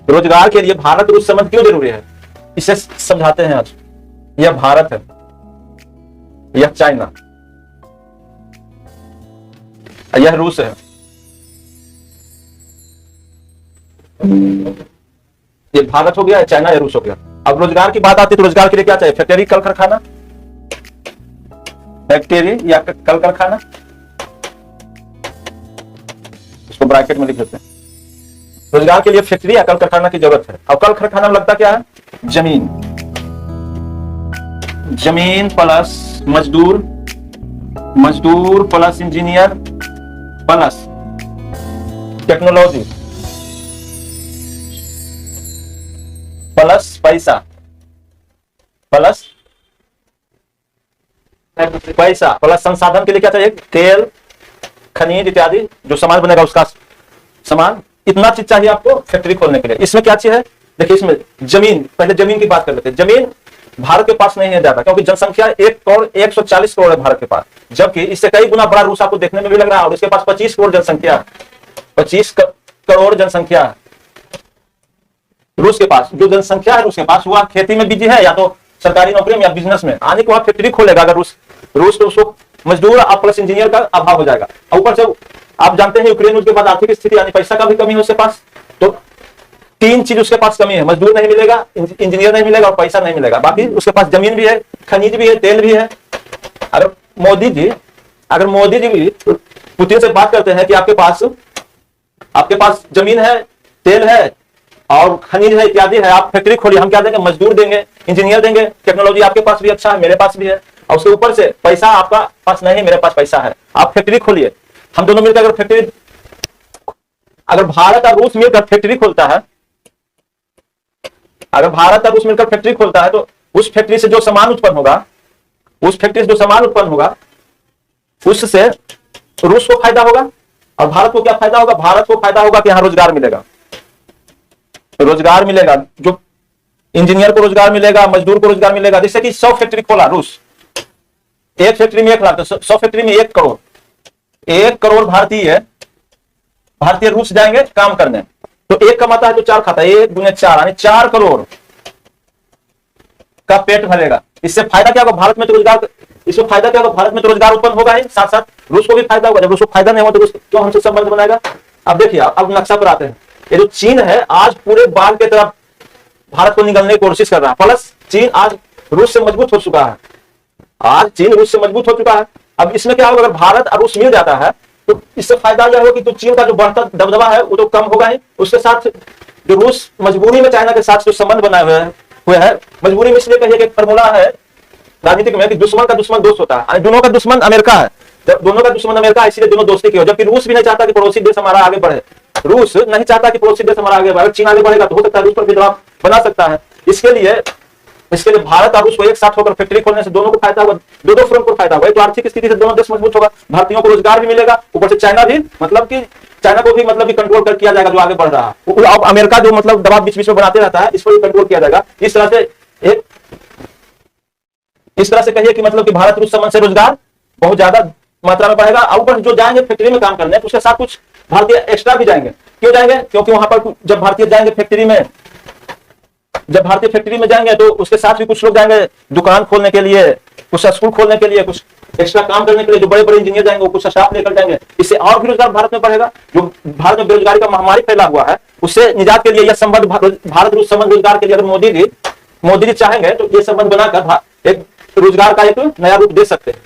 रोजगार के लिए भारत रूस संबंध क्यों जरूरी है, इसे समझाते हैं आज। यह भारत है, यह चाइना, यह रूस है। ये भारत हो गया, चाइना या रूस हो गया। अब रोजगार की बात आती है तो रोजगार के लिए क्या चाहिए? फैक्ट्री, कल कारखाना, फैक्ट्री या कल कारखाना, इसको ब्रैकेट में लिख देते हैं। रोजगार के लिए फैक्ट्री या कल कारखाना की जरूरत है। अब कल कारखाना में लगता क्या है? जमीन, जमीन प्लस मजदूर, मजदूर plus engineer plus technology plus पैसा, प्लस पैसा प्लस संसाधन के लिए क्या चाहिए? तेल, खनिज इत्यादि जो सामान बनेगा उसका सामान। इतना चीज चाहिए आपको फैक्ट्री खोलने के लिए। इसमें क्या चीज है? देखिए, इसमें जमीन, पहले जमीन की बात कर लेते हैं। जमीन भारत के पास नहीं है ज्यादा, क्योंकि जनसंख्या 1,140 करोड़ है भारत के पास, जबकि इससे कई गुना बड़ा रूस आपको देखने में भी लग रहा है, और इसके पास 25 करोड़ जनसंख्या है। 25 करोड़ जनसंख्या है रूस के पास। जो जनसंख्या है रूस के पास, वह खेती में बिजी है, या तो सरकारी नौकरी में या बिजनेस में। आने के बाद फैक्ट्री खोलेगा अगर रूस तो उसको मजदूर और प्लस इंजीनियर का अभाव हो जाएगा। ऊपर से आप जानते हैं यूक्रेन उसके बाद आर्थिक स्थिति यानी पैसा का भी कमी है उसके पास। तो तीन चीज उसके पास कमी है, मजदूर नहीं मिलेगा, इंजीनियर नहीं मिलेगा और पैसा नहीं मिलेगा। बाकी उसके पास जमीन भी है, खनिज भी है, तेल भी है। अगर मोदी जी भी पुतिन से बात करते हैं कि आपके पास जमीन है, तेल है और खनिज है इत्यादि है, आप फैक्ट्री खोलिए, हम क्या देंगे? मजदूर देंगे, इंजीनियर देंगे, टेक्नोलॉजी आपके पास भी अच्छा है, मेरे पास भी है, और उसके ऊपर से पैसा आपका पास नहीं, मेरे पास पैसा है, आप फैक्ट्री खोलिए। हम दोनों मिलकर अगर भारत और रूस मिलकर फैक्ट्री खोलता है, अगर भारत और रूस मिलकर फैक्ट्री खोलता है, तो उस फैक्ट्री से जो सामान उत्पन्न होगा, उससे रूस को फायदा होगा। और भारत को क्या फायदा होगा? भारत को फायदा होगा कि यहां रोजगार मिलेगा, जो इंजीनियर को रोजगार मिलेगा, मजदूर को रोजगार मिलेगा। जैसे कि 100 फैक्ट्री खोला रूस, एक फैक्ट्री में 1 लाख, तो 100 फैक्ट्री में 1 करोड़, 1 करोड़ भारतीय रूस जाएंगे काम करने। तो 1 कमाता है तो 4 खाता है, 1 दूने 4 यानी 4 करोड़ का पेट भरेगा। इससे फायदा क्या होगा? भारत में तो रोजगार उत्पन्न होगा ही, साथ साथ रूस को भी फायदा होगा। जब रूस को फायदा नहीं होगा तो रूस क्यों हमसे संबंध बनाएगा? अब देखिए, अब नक्शा पर आते हैं। ये जो चीन है आज पूरे बाढ़ की तरफ भारत को निगलने की कोशिश कर रहा है, प्लस चीन आज रूस से मजबूत हो चुका है। अब इसमें क्या होगा? अगर भारत और रूस मिल जाता है तो इससे फायदा यह होगा कि तो चीन का जो बढ़ता दबदबा है वो तो कम होगा ही, उसके साथ जो रूस मजबूरी में चाइना के साथ जो संबंध बनाए हुए है, मजबूरी में इसलिए कहिए कि फॉर्मूला है राजनीतिक में कि दुश्मन का दुश्मन दोस्त होता है। दोनों का दुश्मन अमेरिका है, इसलिए दोनों दोस्ती की हो। जबकि रूस भी नहीं चाहता कि पड़ोसी देश हमारा आगे बढ़े, रूस नहीं चाहता कि पड़ोसी देश हमारा आगे बढ़े। चीन आगे बढ़ेगा तो हो सकता है रूस पर भी दबाव बना सकता है। इसके लिए भारत और रूस को एक साथ होकर फैक्ट्री खोलने से दोनों को फायदा होगा, दो फ्रंट को फायदा होगा। तो आर्थिक स्थिति से दोनों देश मजबूत होगा, भारतीयों को रोजगार भी मिलेगा, ऊपर से चाइना को भी कंट्रोल कर किया जाएगा जो आगे बढ़ रहा है। अब अमेरिका जो दबाव बीच बीच में बनाते रहता है, इस पर भी कंट्रोल किया जाएगा। इस तरह से कहिए कि कि भारत रूस संबंध से रोजगार बहुत ज्यादा मात्रा में बढ़ेगा। ऊपर जो जाएंगे फैक्ट्री में काम करने, तो उसके साथ कुछ भारतीय एक्स्ट्रा भी जाएंगे। क्यों जाएंगे? क्योंकि वहां पर जब भारतीय जाएंगे फैक्ट्री में जाएंगे तो उसके साथ भी कुछ लोग जाएंगे दुकान खोलने के लिए, कुछ स्कूल खोलने के लिए, कुछ एक्स्ट्रा काम करने के लिए। जो बड़े बड़े इंजीनियर जाएंगे वो कुछ स्टाफ लेकर जाएंगे। इससे और भी रोजगार भारत में बढ़ेगा। जो भारत में बेरोजगारी का महामारी फैला हुआ है, उससे निजात के लिए यह संबंध, भारत रूस संबंध रोजगार के लिए अगर मोदी जी चाहेंगे तो ये संबंध बनाकर एक रोजगार का एक नया रूप दे सकते हैं।